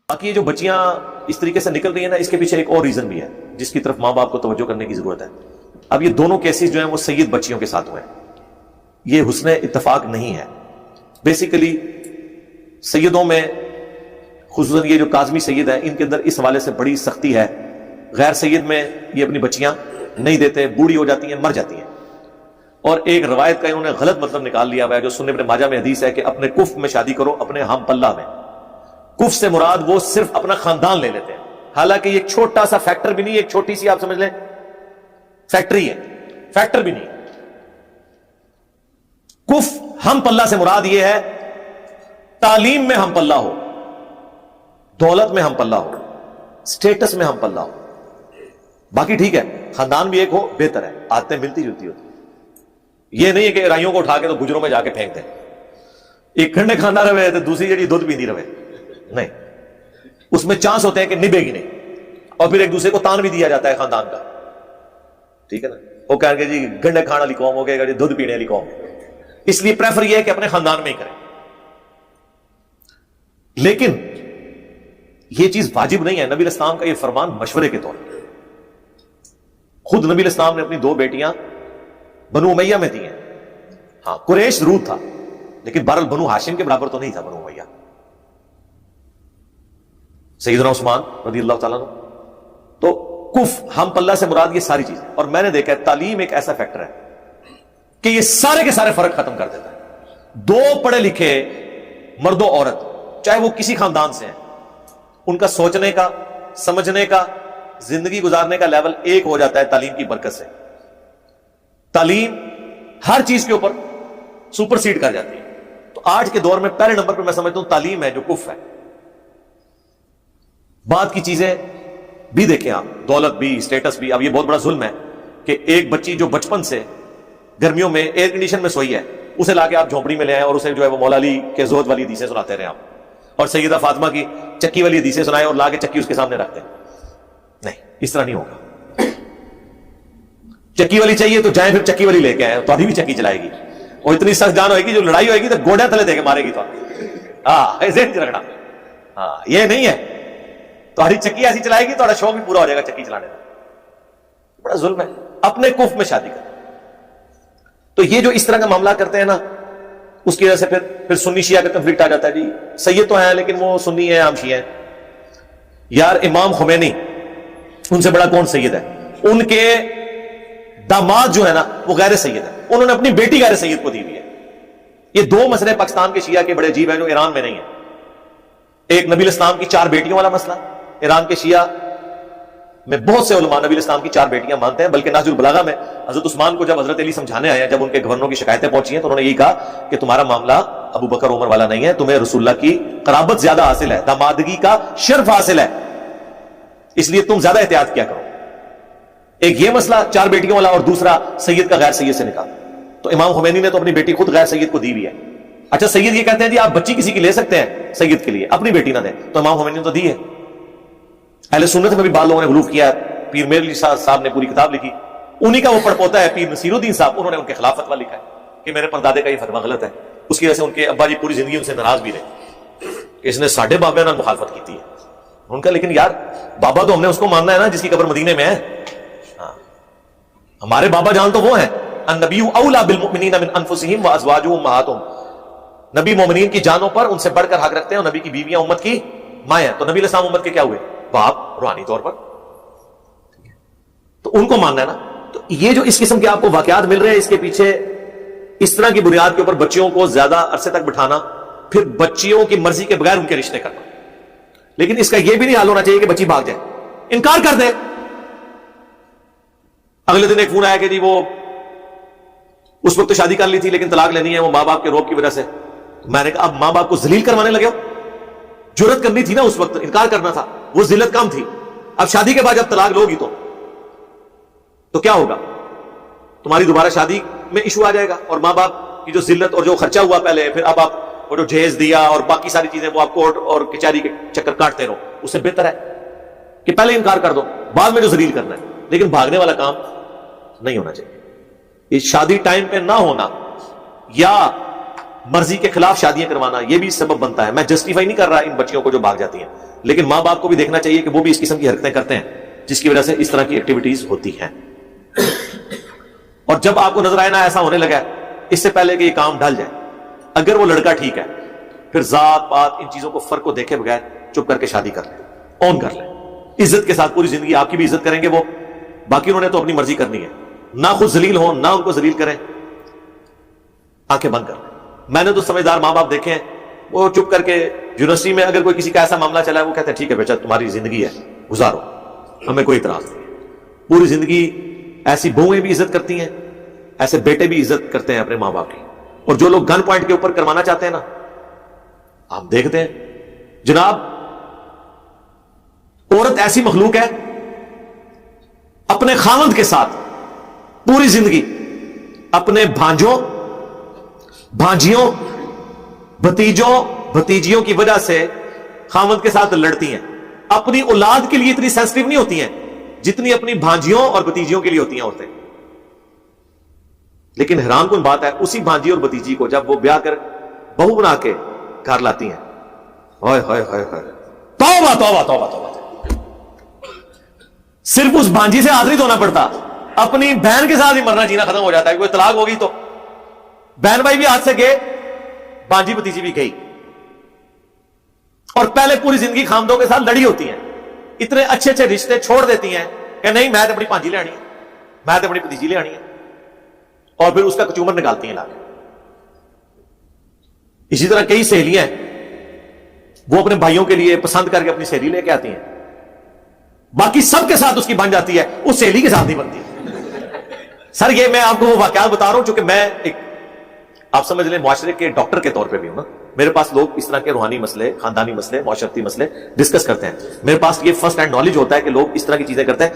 باقی یہ جو بچیاں اس طریقے سے نکل رہی ہیں نا، اس کے پیچھے ایک اور ریزن بھی ہے جس کی طرف ماں باپ کو توجہ کرنے کی ضرورت ہے. اب یہ دونوں کیسز جو ہیں وہ سید بچیوں کے ساتھ ہوئے ہیں. یہ حسن اتفاق نہیں ہے. بیسیکلی سیدوں میں خصوصاً یہ جو کاظمی سید ہیں، ان کے اندر اس حوالے سے بڑی سختی ہے. غیر سید میں یہ اپنی بچیاں نہیں دیتے، بوڑھی ہو جاتی ہیں، مر جاتی ہیں. اور ایک روایت کا انہوں نے غلط مطلب نکال لیا ہوا ہے جو سنن ابن ماجہ میں حدیث ہے کہ اپنے کف میں شادی کرو، اپنے ہم پلہ میں. کف سے مراد وہ صرف اپنا خاندان لے لیتے ہیں، حالانکہ یہ ایک چھوٹا سا فیکٹر بھی نہیں، ایک چھوٹی سی آپ سمجھ لیں فیکٹری ہے، فیکٹر بھی نہیں. کف ہم پلہ سے مراد یہ ہے تعلیم میں ہم پلہ ہو، دولت میں ہم پلہ ہو، سٹیٹس میں ہم پلہ ہو. باقی ٹھیک ہے، خاندان بھی ایک ہو بہتر ہے، عادتیں ملتی جلتی ہوتی. یہ نہیں ہے کہ رائیوں کو اٹھا کے تو گجروں میں جا کے پھینک دیں، ایک کھنڈے کھانا رہے تو دوسری جڑی دودھ پیندی رہے. نہیں، اس میں چانس ہوتے ہیں کہ نبھے گی نہیں، اور پھر ایک دوسرے کو تان بھی دیا جاتا ہے خاندان کا. ٹھیک ہے نا، وہ کہیں گے جی گنڈے کھانا والی قوم ہو گئے گا جی دودھ پینے والی قوم. اس لیے پریفر یہ ہے کہ اپنے خاندان میں ہی کریں. لیکن یہ چیز واجب نہیں ہے. نبی الاسلام کا یہ فرمان مشورے کے طور پر. خود نبی الاسلام نے اپنی 2 بیٹیاں بنو امیہ میں دی ہیں. ہاں قریش ضرور تھا، لیکن بہرحال بنو ہاشم کے برابر تو نہیں تھا بنو امیہ. سیدنا عثمان رضی اللہ تعالیٰ عنہ. تو کف ہم پلہ سے مراد یہ ساری چیزیں. اور میں نے دیکھا ہے تعلیم ایک ایسا فیکٹر ہے کہ یہ سارے کے سارے فرق ختم کر دیتا ہے. 2 پڑھے لکھے مرد و عورت چاہے وہ کسی خاندان سے ہیں، ان کا سوچنے کا، سمجھنے کا، زندگی گزارنے کا لیول ایک ہو جاتا ہے تعلیم کی برکت سے. تعلیم ہر چیز کے اوپر سپر سیڈ کر جاتی ہے. تو آج کے دور میں پہلے نمبر پہ میں سمجھتا ہوں تعلیم ہے جو کف ہے. بعد کی چیزیں بھی دیکھیں آپ، دولت بھی، سٹیٹس بھی. اب یہ بہت بڑا ظلم ہے کہ ایک بچی جو بچپن سے گرمیوں میں ایئر کنڈیشن میں سوئی ہے، اسے لا کے آپ جھونپڑی میں لے آئیں اور اسے جو ہے وہ مولا علی کے زہد والی حدیثیں سناتے رہے آپ، اور سیدہ فاطمہ کی چکی والی حدیثیں سنائیں اور لا کے چکی اس کے سامنے رکھتے ہیں. نہیں، اس طرح نہیں ہوگا. چکی والی چاہیے تو جائیں پھر چکی والی لے کے آئے، تو ابھی بھی چکی چلائے گی. اور اتنی سخت جان ہوئے گی جو لڑائی ہوئے گی تو گوڑے تلے دے کے مارے گی. تو ایسے رکھنا، ہاں یہ نہیں ہے. تو ہری چکی ایسی چلائے گی تو شوق بھی پورا ہو جائے گا چکی چلانے کا. بڑا ظلم ہے. اپنے کف میں شادی کر. تو یہ جو اس طرح کا معاملہ کرتے ہیں نا، اس کی وجہ سے پھر سنی شیعہ کا کنفلکٹ آ جاتا ہے. جی سید تو ہیں لیکن وہ سنی ہیں، ہم شیعہ ہیں. یار امام خمینی ان سے بڑا کون سید ہے؟ ان کے داماد جو ہے نا وہ غیر سید ہے، انہوں نے اپنی بیٹی غیر سید کو دی ہوئی ہے. یہ 2 مسئلے پاکستان کے شیعہ کے بڑے عجیب ہیں جو ایران میں نہیں ہیں. ایک نبی الاسلام کی 4 بیٹیوں والا مسئلہ. ایران کے شیعہ میں بہت سے علماء نبی الاسلام کی 4 بیٹیاں مانتے ہیں. بلکہ نہج البلاغہ میں حضرت عثمان کو جب حضرت علی سمجھانے آئے ہیں، جب ان کے گورنروں کی شکایتیں پہنچی ہیں، تو انہوں نے یہی کہا کہ تمہارا معاملہ ابو بکر عمر والا نہیں ہے، تمہیں رسول اللہ کی قرابت زیادہ حاصل ہے، دامادگی کا شرف حاصل ہے، اس لیے تم زیادہ احتیاط کیا کرو. ایک یہ مسئلہ 4 بیٹیوں والا، اور دوسرا سید کا غیر سید سے نکاح. تو امام خمینی نے تو اپنی بیٹی خود غیر سید کو دی ہوئی ہے. اچھا سید یہ کہتے ہیں جی آپ بچی کسی کی لے سکتے ہیں سید کے لیے، اپنی بیٹی نہ دیں. تو امام خمینی نے تو دی ہے. اہل سنت میں بھی بعض لوگوں نے غلوف کیا ہے. پیر میر علی صاحب نے پوری کتاب لکھی، انہی کا وہ پڑپوتا ہے پیر نصیر الدین صاحب، انہوں نے ان کے خلاف فتویٰ لکھا ہے کہ میرے پردادے کا یہ فتویٰ غلط ہے. اس کی وجہ سے ان کے ابا جی پوری زندگی ان سے ناراض بھی رہے کہ اس نے ساڈے بابے نال مخالفت کی ہے. ان کا لیکن یار بابا تو ہم نے اس کو ماننا ہے نا جس کی قبر مدینے میں ہے. ہمارے بابا جان تو وہ ہیں. النبی اولا بالمؤمنین من انفسہم وازواجہ امہاتہم. نبی مومنین کی جانوں پر ان سے بڑھ کر حق رکھتے ہیں، اور نبی کی بیویاں امت کی مائیں ہیں. تو نبی علیہ السلام امت کے کیا ہوئے؟ باپ روحانی طور پر. تو ان کو ماننا ہے نا. تو یہ جو اس قسم کے آپ کو واقعات مل رہے ہیں، اس کے پیچھے اس طرح کی بنیاد کے اوپر بچیوں کو زیادہ عرصے تک بٹھانا، پھر بچیوں کی مرضی کے بغیر ان کے رشتے کرنا. لیکن اس کا یہ بھی نہیں حال ہونا چاہیے کہ بچی بھاگ جائے، انکار کر دے. اگلے دن ایک فون آیا کہ جی وہ اس وقت تو شادی کر لی تھی لیکن طلاق لینی ہے وہ ماں باپ کے روب کی وجہ سے. میں نے کہا اب ماں باپ کو ذلیل کروانے لگے ہو؟ جرت کرنی تھی نا اس وقت، انکار کرنا تھا، وہ ذلت کم تھی. اب شادی کے بعد جب طلاق لو گی تو کیا ہوگا؟ تمہاری دوبارہ شادی میں ایشو آ جائے گا، اور ماں باپ کی جو ذلت اور جو خرچہ ہوا پہلے، پھر اب آپ وہ جو جہیز دیا اور باقی ساری چیزیں وہ آپ کورٹ اور کچہری کے چکر کاٹتے رہو. اس سے بہتر ہے کہ پہلے انکار کر دو، بعد میں جو ذلیل کرنا ہے. لیکن بھاگنے والا کام نہیں ہونا چاہیے. یہ شادی ٹائم پہ نہ ہونا یا مرضی کے خلاف شادیاں کروانا یہ بھی سبب بنتا ہے. میں جسٹیفائی نہیں کر رہا ان بچیوں کو جو بھاگ جاتی ہیں, لیکن ماں باپ کو بھی دیکھنا چاہیے کہ وہ بھی اس قسم کی حرکتیں کرتے ہیں جس کی وجہ سے اس طرح کی ایکٹیویٹیز ہوتی ہیں. اور جب آپ کو نظر آئے نا ایسا ہونے لگا ہے, اس سے پہلے کہ یہ کام ڈھل جائے, اگر وہ لڑکا ٹھیک ہے پھر ذات پات ان چیزوں کو فرق کو دیکھے بغیر چپ کر کے شادی کر لیں, اون کر لیں, عزت کے ساتھ پوری زندگی آپ کی بھی عزت کریں گے وہ, باقی انہوں نے تو اپنی مرضی کرنی ہے, نہ خود ذلیل ہوں نہ ان کو ذلیل کریں, آنکھیں بند کر لیں. میں نے تو سمجھدار ماں باپ دیکھے ہیں, وہ چپ کر کے یونیورسٹی میں اگر کوئی کسی کا ایسا معاملہ چلا ہے وہ کہتے ہیں ٹھیک ہے بیٹا تمہاری زندگی ہے گزارو, ہمیں کوئی اعتراض نہیں ہے. پوری زندگی ایسی بہویں بھی عزت کرتی ہیں, ایسے بیٹے بھی عزت کرتے ہیں اپنے ماں باپ کی. اور جو لوگ گن پوائنٹ کے اوپر کروانا چاہتے ہیں نا, آپ دیکھتے ہیں جناب عورت ایسی مخلوق ہے اپنے خاوند کے ساتھ پوری زندگی اپنے بھانجوں بھانجیوں بھتیجوں بھتیجیوں کی وجہ سے خاوند کے ساتھ لڑتی ہیں. اپنی اولاد کے لیے اتنی سینسٹیو نہیں ہوتی ہیں جتنی اپنی بھانجیوں اور بھتیجیوں کے لیے ہوتی ہیں عورتیں. لیکن حیران کن بات ہے, اسی بھانجی اور بھتیجی کو جب وہ بیاہ کر بہو بنا کے گھر لاتی ہیں, ہائے ہائے ہائے ہائے توبہ توبہ توبہ توبہ, صرف اس بھانجی سے ہاتھ نہیں دھونا پڑتا, اپنی بہن کے ساتھ ہی مرنا جینا ختم ہو جاتا ہے. کوئی طلاق ہوگی تو بہن بھائی بھی ہاتھ سے گئے, بھانجی بھتیجی بھی گئی, اور پہلے پوری زندگی خامدوں کے ساتھ لڑی ہوتی ہیں. اتنے اچھے اچھے رشتے چھوڑ دیتی ہیں کہ نہیں میں تو اپنی بھانجی لے آنی ہے, میں تو اپنی بھتیجی لے آنی ہے, اور پھر اس کا کچومر نکالتی ہیں لا کے. اسی طرح کئی سہیلیاں وہ اپنے بھائیوں کے لیے پسند کر کے اپنی سہیلی لے کے آتی ہیں, باقی سب کے ساتھ اس کی بن جاتی ہے, اس سہیلی کے ساتھ نہیں بنتی. سر یہ میں آپ کو وہ واقعات بتا رہا ہوں چونکہ میں ایک آپ سمجھ لیں معاشرے کے ڈاکٹر کے طور پہ بھی ہوں نا. میرے پاس لوگ اس طرح کے روحانی مسئلے, خاندانی مسئلے, معاشرتی مسئلے ڈسکس کرتے ہیں. میرے پاس یہ فرسٹ ہینڈ نالج ہوتا ہے کہ لوگ اس طرح کی چیزیں کرتے ہیں.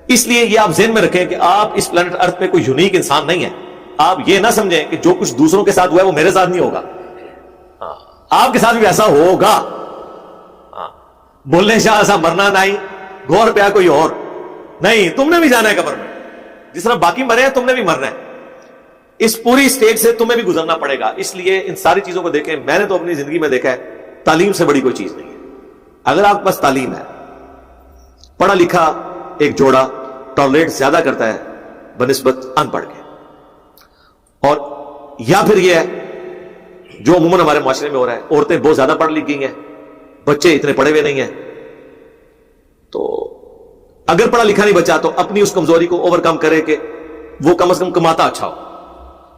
اس لیے یہ آپ ذہن میں رکھیں کہ آپ اس پلانٹ ارتھ پہ کوئی یونیک انسان نہیں ہے. آپ یہ نہ سمجھیں کہ جو کچھ دوسروں کے ساتھ ہوا ہے وہ میرے ساتھ نہیں ہوگا, آپ کے ساتھ بھی ایسا ہوگا. بولنے شاہ ایسا مرنا نہیں, گور پیا کوئی اور نہیں, تم نے بھی جانا ہے قبر میں, جس طرح باقی مرے ہیں تم نے بھی مرنا ہے. اس پوری سٹیج سے تمہیں بھی گزرنا پڑے گا. اس لیے ان ساری چیزوں کو دیکھیں. میں نے تو اپنی زندگی میں دیکھا ہے تعلیم سے بڑی کوئی چیز نہیں ہے. اگر آپ کے پاس تعلیم ہے, پڑھا لکھا ایک جوڑا ٹالریٹ زیادہ کرتا ہے بنسبت ان پڑھ کے, اور یا پھر یہ ہے جو عموماً ہمارے معاشرے میں ہو رہا ہے, عورتیں بہت زیادہ پڑھ لکھ گئی ہیں, بچے اتنے پڑھے ہوئے نہیں ہیں. تو اگر پڑھا لکھا نہیں بچا تو اپنی اس کمزوری کو اوور کم کرے کہ وہ کم از کم کماتا اچھا ہو.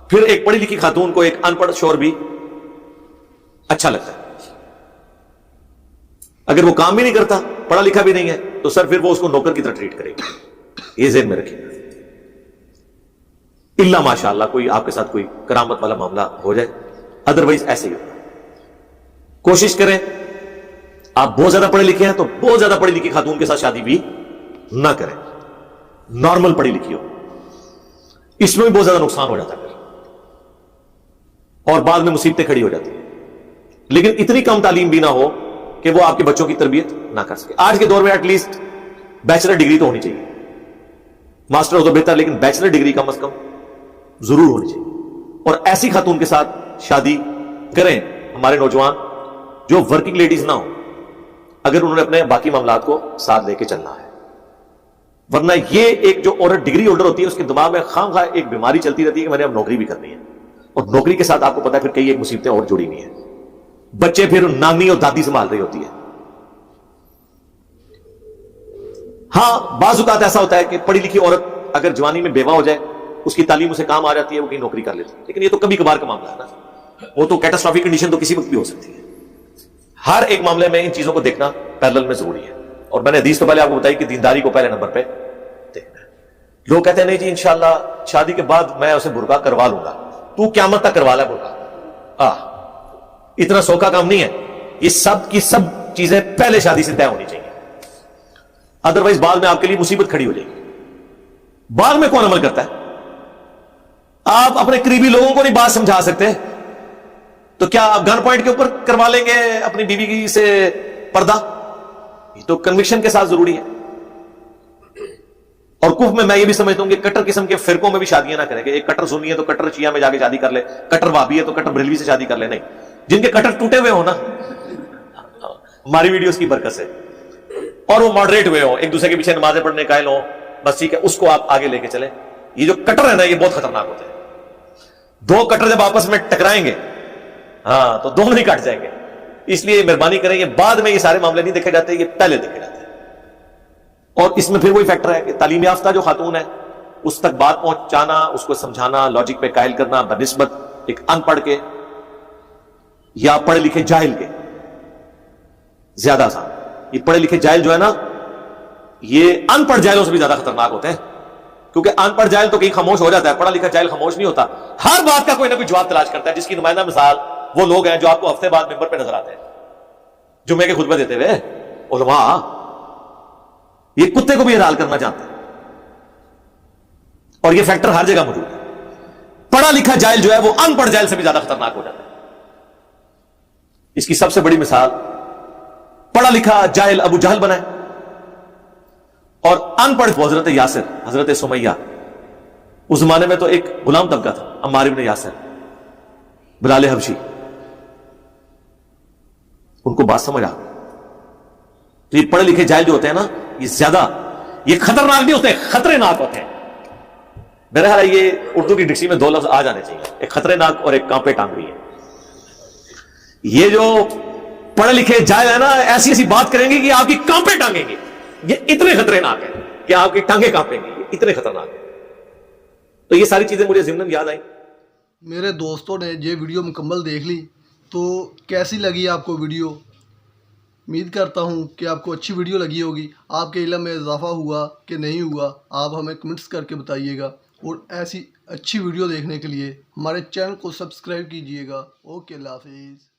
پھر ایک پڑھی لکھی خاتون کو ایک ان پڑھ شور بھی اچھا لگتا ہے. اگر وہ کام بھی نہیں کرتا, پڑھا لکھا بھی نہیں ہے, تو سر پھر وہ اس کو نوکر کی طرح ٹریٹ کرے گی. یہ ذہن میں رکھیں. اللہ ماشاء اللہ کوئی آپ کے ساتھ کوئی کرامت والا معاملہ ہو جائے, ادروائز ایسے ہی ہوتا ہے. کوشش کریں آپ بہت زیادہ پڑھے لکھے ہیں تو بہت زیادہ پڑھی لکھی خاتون کے ساتھ شادی بھی نہ کریں. نارمل پڑھی لکھی ہو, اس میں بھی بہت زیادہ نقصان ہو جاتا ہے اور بعد میں مصیبتیں کھڑی ہو جاتی ہیں. لیکن اتنی کم تعلیم بھی نہ ہو کہ وہ آپ کے بچوں کی تربیت نہ کر سکے. آج کے دور میں ایٹ لیسٹ بیچلر ڈگری تو ہونی چاہیے, ماسٹر ہو تو بہتر, لیکن بیچلر ڈگری کم از کم ضرور ہونی چاہیے. اور ایسی خاتون کے ساتھ شادی کریں ہمارے نوجوان جو ورکنگ لیڈیز نہ ہوں, اگر انہوں نے اپنے باقی معاملات کو ساتھ لے کے چلنا ہے. ورنہ یہ ایک جو عورت ڈگری ہولڈر ہوتی ہے اس کے دماغ میں خواہ خواہ ایک بیماری چلتی رہتی ہے کہ میں نے اب نوکری بھی کرنی ہے, اور نوکری کے ساتھ آپ کو پتا ہے پھر کئی ایک مصیبتیں اور جڑی ہوئی ہیں. بچے پھر نانی اور دادی سنبھال رہی ہوتی ہے. ہاں بعض اوقات ایسا ہوتا ہے کہ پڑھی لکھی عورت اگر جوانی میں بیوہ ہو جائے, اس کی تعلیم اسے کام آ جاتی ہے, وہ کہیں نوکری کر لیتی ہے, لیکن یہ تو کبھی کبھار کا معاملہ ہے نا. وہ تو کیٹاسٹرافک کنڈیشن تو کسی وقت بھی ہو سکتی ہے. ہر ایک معاملے میں ان چیزوں کو دیکھنا پیرلل میں ضروری ہے. اور میں نے حدیث تو پہلے آپ کو بتائی کہ دینداری کو پہلے نمبر پہ دیکھنا ہے. لوگ کہتے ہیں نہیں جی انشاءاللہ شادی کے بعد میں اسے برقع کروا لوں گا. تو قیامت تک کروا لے برقع, اتنا سوکھا کام نہیں ہے. یہ سب کی سب چیزیں پہلے شادی سے طے ہونی چاہیے, ادروائز بعد میں آپ کے لیے مصیبت کھڑی ہو جائے گی. بعد میں کون عمل کرتا ہے؟ آپ اپنے قریبی لوگوں کو نہیں بات سمجھا سکتے تو کیا آپ گن پوائنٹ کے اوپر کروا لیں گے اپنی بیوی کی سے پردہ؟ یہ تو کنوکشن کے ساتھ ضروری ہے. اور کفر میں یہ بھی سمجھتا ہوں کہ کٹر قسم کے فرقوں میں بھی شادیاں نہ کریں کہ ایک کٹر سنی ہے تو کٹر شیعہ میں جا کے شادی کر لے، کٹر وہابی ہے تو کٹر بریلوی سے شادی کر لے. نہیں، جن کے کٹر ٹوٹے ہوئے ہو نا، ہماری ویڈیوز کی برکت سے، اور وہ ماڈریٹ ہوئے ہو، ایک دوسرے کے پیچھے نمازیں پڑھنے قائل ہو، بس ٹھیک ہے، اس کو آپ آگے لے کے چلیں. یہ جو کٹر ہے نا یہ بہت خطرناک ہوتے ہیں. دو کٹر جب آپس میں ٹکرائیں گے ہاں تو دونوں ہی کٹ جائیں گے. اس لیے مہربانی کریں، یہ بعد میں یہ سارے معاملے نہیں دیکھے جاتے، یہ پہلے دیکھے جاتے ہیں. اور اس میں پھر وہی فیکٹر ہے کہ تعلیم یافتہ جو خاتون ہے اس تک بات پہنچانا، اس کو سمجھانا، لاجک پہ قائل کرنا بنسبت ایک ان پڑھ کے یا پڑھے لکھے جاہل کے زیادہ آسان. یہ پڑھے لکھے جاہل جو ہے نا یہ ان پڑھ جاہلوں سے بھی زیادہ خطرناک ہوتے ہیں، کیونکہ ان پڑھ جاہل تو کہیں خاموش ہو جاتا ہے، پڑھا لکھا جاہل خاموش نہیں ہوتا، ہر بات کا کوئی نہ کوئی جواب تلاش کرتا ہے. جس کی نمائندہ مثال وہ لوگ ہیں جو آپ کو ہفتے بعد ممبر پہ نظر آتے ہیں جمعے کے خطبے دیتے ہوئے، علماء. یہ کتے کو بھی حلال کرنا چاہتے ہیں، اور یہ فیکٹر ہر جگہ موجود ہے. پڑھا لکھا جاہل جو ہے وہ ان پڑھ جاہل سے بھی زیادہ خطرناک ہو جاتا ہے. اس کی سب سے بڑی مثال پڑھا لکھا جاہل ابو جہل بنا ہے، اور ان پڑھ حضرت یاسر، حضرت سمیہ. اس زمانے میں تو ایک غلام طبقہ تھا، عمار بن یاسر، بلال حبشی. ان کو بات سمجھ آ. تو یہ پڑھے لکھے جاہل جو ہوتے ہیں نا یہ زیادہ، یہ خطرناک نہیں ہوتے، خطرے ناک ہوتے ہیں. میرا خیال ہے یہ اردو کی ڈکشنری میں دو لفظ آ جانے چاہیے، ایک خطرے ناک اور ایک کانپے ٹانگری ہے. یہ جو پڑھے لکھے جاہل ہے نا ایسی ایسی بات کریں گے کہ آپ کی کانپے ٹانگیں گے. یہ اتنے خطرے ناک ہے کہ آپ کی ٹانگیں کانپیں گی، یہ اتنے خطرناک ہے. تو یہ ساری چیزیں مجھے ضمن یاد آئیں. میرے دوستوں نے یہ ویڈیو مکمل دیکھ لی، تو کیسی لگی آپ کو ویڈیو؟ امید کرتا ہوں کہ آپ کو اچھی ویڈیو لگی ہوگی. آپ کے علم میں اضافہ ہوا کہ نہیں ہوا آپ ہمیں کمنٹس کر کے بتائیے گا، اور ایسی اچھی ویڈیو دیکھنے کے لیے ہمارے چینل کو سبسکرائب کیجیے گا. اوکے، اللہ حافظ.